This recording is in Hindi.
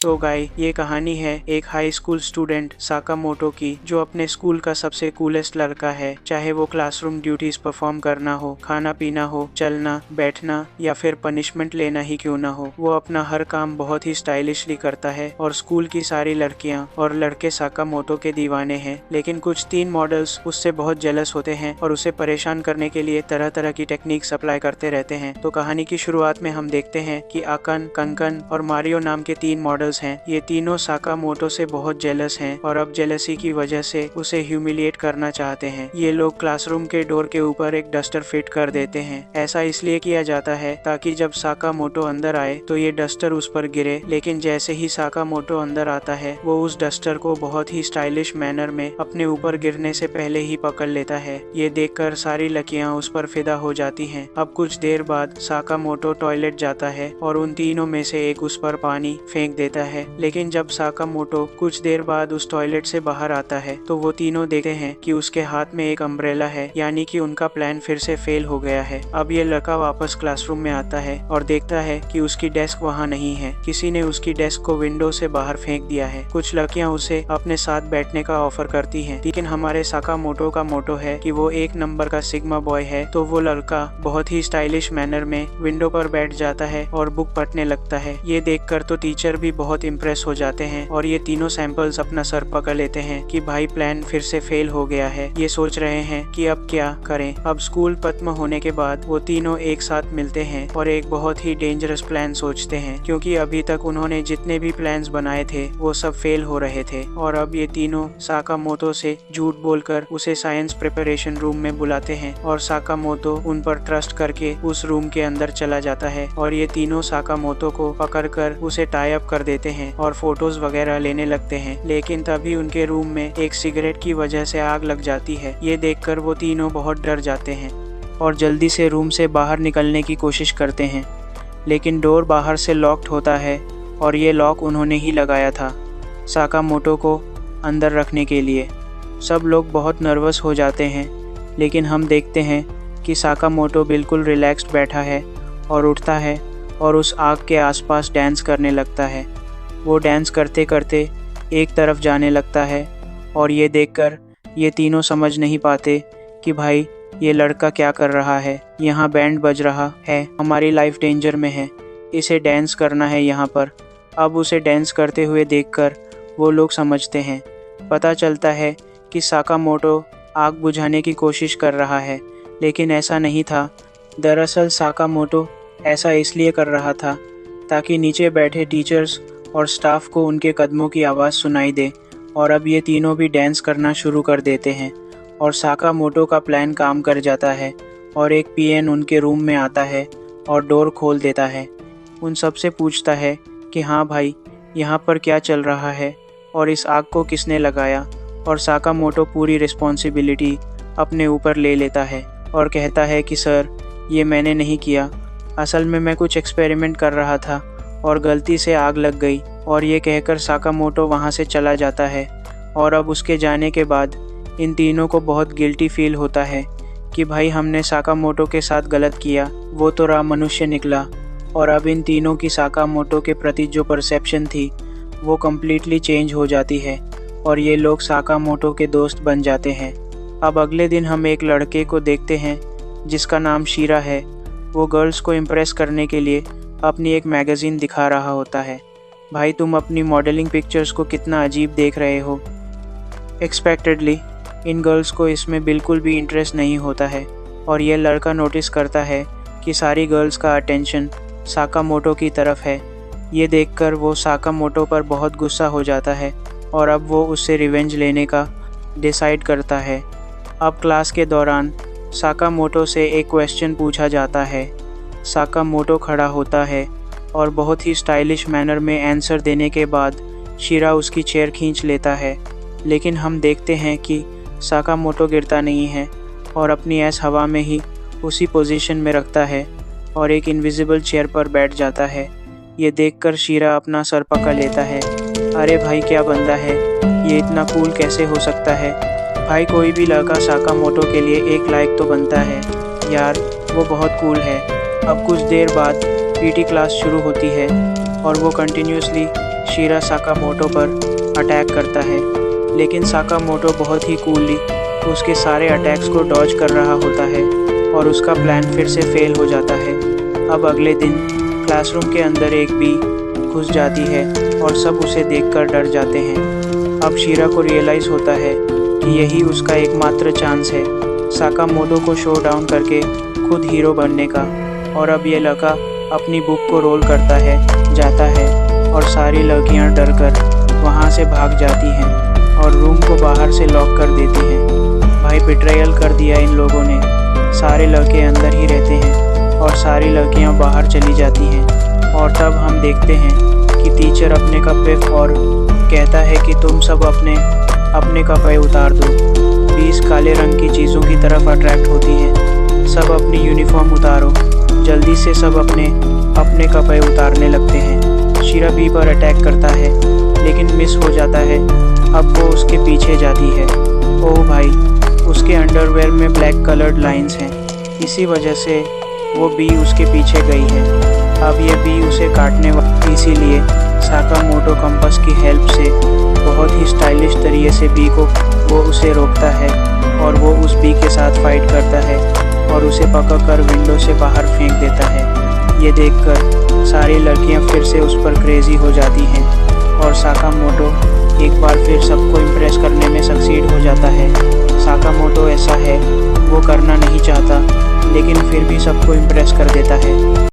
तो गाइस ये कहानी है एक हाई स्कूल स्टूडेंट साकामोटो की, जो अपने स्कूल का सबसे कूलेस्ट लड़का है। चाहे वो क्लासरूम ड्यूटीज परफॉर्म करना हो, खाना पीना हो, चलना बैठना या फिर पनिशमेंट लेना ही क्यों ना हो, वो अपना हर काम बहुत ही स्टाइलिशली करता है और स्कूल की सारी लड़कियां और लड़के साकामोटो के दीवाने हैं। लेकिन कुछ टीन मॉडल्स उससे बहुत जेलस होते हैं और उसे परेशान करने के लिए तरह तरह की टेक्निक्स अप्लाई करते रहते हैं। तो कहानी की शुरुआत में हम देखते हैं कि आकन, कंकन और मारियो नाम के 3 मॉडल्स हैं। ये तीनों साकामोटो से बहुत जेलस हैं और अब जेलसी की वजह से उसे ह्यूमिलिएट करना चाहते हैं। ये लोग क्लासरूम के डोर के ऊपर एक डस्टर फिट कर देते हैं। ऐसा इसलिए किया जाता है ताकि जब साकामोटो अंदर आए तो ये डस्टर उस पर गिरे। लेकिन जैसे ही साकामोटो अंदर आता है वो उस डस्टर को बहुत ही स्टाइलिश मैनर में अपने ऊपर गिरने से पहले ही पकड़ लेता है। ये देखकर सारी लड़कियां उस पर फिदा हो जाती हैं। अब कुछ देर बाद साकामोटो टॉयलेट जाता है और उन तीनों में से एक उस पर पानी फेंक देता है। लेकिन जब साकामोटो कुछ देर बाद उस टॉयलेट से बाहर आता है तो वो तीनों देखते हैं कि उसके हाथ में एक अम्ब्रेला है, यानी कि उनका प्लान फिर से फेल हो गया है। अब ये लड़का वापस क्लासरूम में आता है और देखता है कि उसकी डेस्क वहाँ नहीं है। किसी ने उसकी डेस्क को विंडो से बाहर फेंक दिया है। कुछ लड़कियां उसे अपने साथ बैठने का ऑफर करती हैं, लेकिन हमारे साकामोटो का मोटो है कि वो 1 नंबर का सिग्मा बॉय है। तो वो लड़का बहुत ही स्टाइलिश मैनर में विंडो पर बैठ जाता है और बुक पढ़ने लगता है। ये देखकर तो टीचर भी बहुत इम्प्रेस हो जाते हैं और ये तीनों सैंपल्स अपना सर पकड़ लेते हैं कि भाई प्लान फिर से फेल हो गया है। ये सोच रहे हैं कि अब क्या करें। अब स्कूल खत्म होने के बाद वो तीनों एक साथ मिलते हैं और एक बहुत ही डेंजरस प्लान सोचते हैं, क्योंकि अभी तक उन्होंने जितने भी प्लान्स बनाए थे वो सब फेल हो रहे थे। और अब ये तीनों साकामोटो से झूठ बोलकर उसे साइंस प्रिपरेशन रूम में बुलाते हैं और साकामोटो उन पर ट्रस्ट करके उस रूम के अंदर चला जाता है और ये तीनों साकामोटो को पकड़कर उसे टाई अप कर देते हैं और फोटोज वगैरह लेने लगते हैं। लेकिन तभी उनके रूम में एक सिगरेट की वजह से आग लग जाती है। ये देखकर वो तीनों बहुत डर जाते हैं और जल्दी से रूम से बाहर निकलने की कोशिश करते हैं, लेकिन डोर बाहर से लॉक्ड होता है और ये लॉक उन्होंने ही लगाया था साकामोटो को अंदर रखने के लिए। सब लोग बहुत नर्वस हो जाते हैं, लेकिन हम देखते हैं कि साकामोटो बिल्कुल रिलैक्स्ड बैठा है और उठता है और उस आग के आसपास डांस करने लगता है। वो डांस करते करते एक तरफ जाने लगता है और ये देखकर ये तीनों समझ नहीं पाते कि भाई ये लड़का क्या कर रहा है। यहाँ बैंड बज रहा है, हमारी लाइफ डेंजर में है, इसे डांस करना है यहाँ पर। अब उसे डांस करते हुए देखकर वो लोग समझते हैं। पता चलता है कि साकामोटो आग बुझाने की कोशिश कर रहा है, लेकिन ऐसा नहीं था। दरअसल साकामोटो ऐसा इसलिए कर रहा था ताकि नीचे बैठे टीचर्स और स्टाफ को उनके कदमों की आवाज़ सुनाई दे। और अब ये तीनों भी डांस करना शुरू कर देते हैं और साकामोटो का प्लान काम कर जाता है और एक पीएन उनके रूम में आता है और डोर खोल देता है। उन सब से पूछता है कि हाँ भाई, यहाँ पर क्या चल रहा है और इस आग को किसने लगाया। और साकामोटो पूरी रिस्पॉन्सिबिलिटी अपने ऊपर ले लेता है और कहता है कि सर, ये मैंने नहीं किया, असल में मैं कुछ एक्सपेरिमेंट कर रहा था और गलती से आग लग गई। और ये कहकर साकामोटो वहाँ से चला जाता है। और अब उसके जाने के बाद इन तीनों को बहुत गिल्टी फील होता है कि भाई हमने साकामोटो के साथ गलत किया, वो तो रहा मनुष्य निकला। और अब इन तीनों की साकामोटो के प्रति जो परसेप्शन थी वो कम्प्लीटली चेंज हो जाती है और ये लोग साकामोटो के दोस्त बन जाते हैं। अब अगले दिन हम एक लड़के को देखते हैं जिसका नाम शीरा है। वो गर्ल्स को इम्प्रेस करने के लिए अपनी एक मैगज़ीन दिखा रहा होता है। भाई तुम अपनी मॉडलिंग पिक्चर्स को कितना अजीब देख रहे हो। एक्सपेक्टेडली इन गर्ल्स को इसमें बिल्कुल भी इंटरेस्ट नहीं होता है और ये लड़का नोटिस करता है कि सारी गर्ल्स का अटेंशन साकामोटो की तरफ है। ये देखकर वो साकामोटो पर बहुत गुस्सा हो जाता है और अब वो उससे रिवेंज लेने का डिसाइड करता है। अब क्लास के दौरान साकामोटो से एक क्वेश्चन पूछा जाता है। साकामोटो खड़ा होता है और बहुत ही स्टाइलिश मैनर में आंसर देने के बाद शीरा उसकी चेयर खींच लेता है। लेकिन हम देखते हैं कि साकामोटो गिरता नहीं है और अपनी ऐस हवा में ही उसी पोजीशन में रखता है और एक इनविजिबल चेयर पर बैठ जाता है। ये देखकर शीरा अपना सर पकड़ लेता है। अरे भाई, क्या बंदा है, ये इतना कूल कैसे हो सकता है। भाई कोई भी लड़का साकामोटो के लिए एक लाइक तो बनता है यार, वो बहुत कूल है। अब कुछ देर बाद पीटी क्लास शुरू होती है और वो कंटिन्यूसली शीरा साकामोटो पर अटैक करता है, लेकिन साकामोटो बहुत ही कूली उसके सारे अटैक्स को डॉज कर रहा होता है और उसका प्लान फिर से फेल हो जाता है। अब अगले दिन क्लासरूम के अंदर एक बी घुस जाती है और सब उसे देखकर डर जाते हैं। अब शीरा को रियलाइज़ होता है कि यही उसका एकमात्र चांस है साकामोटो को शो डाउन करके खुद हीरो बनने का। और अब ये लड़का अपनी बुक को रोल करता है, जाता है और सारी लड़कियां डरकर वहाँ से भाग जाती हैं और रूम को बाहर से लॉक कर देती हैं। भाई बिट्रेयल कर दिया इन लोगों ने, सारे लड़के अंदर ही रहते हैं और सारी लड़कियां बाहर चली जाती हैं। और तब हम देखते हैं कि टीचर अपने कपड़े और कहता है कि तुम सब अपने कपड़े उतार दो। 20 काले रंग की चीज़ों की तरफ अट्रैक्ट होती हैं। सब अपनी यूनिफॉर्म उतारो, जल्दी से सब अपने कपड़े उतारने लगते हैं। शीरा बी पर अटैक करता है लेकिन मिस हो जाता है। अब वो उसके पीछे जाती है। ओह भाई, उसके अंडरवेयर में ब्लैक कलर्ड लाइंस हैं, इसी वजह से वो बी उसके पीछे गई है। अब ये बी उसे काटने वाली, इसीलिए साकामोटो कंपास की हेल्प से बहुत ही स्टाइलिश तरीके से बी को वो उसे रोकता है और वो उस बी के साथ फाइट करता है और उसे पकड़कर विंडो से बाहर फेंक देता है। ये देखकर सारी लड़कियां फिर से उस पर क्रेजी हो जाती हैं और साकामोटो एक बार फिर सबको इम्प्रेस करने में सक्सीड हो जाता है। साकामोटो ऐसा है, वो करना नहीं चाहता लेकिन फिर भी सबको इम्प्रेस कर देता है।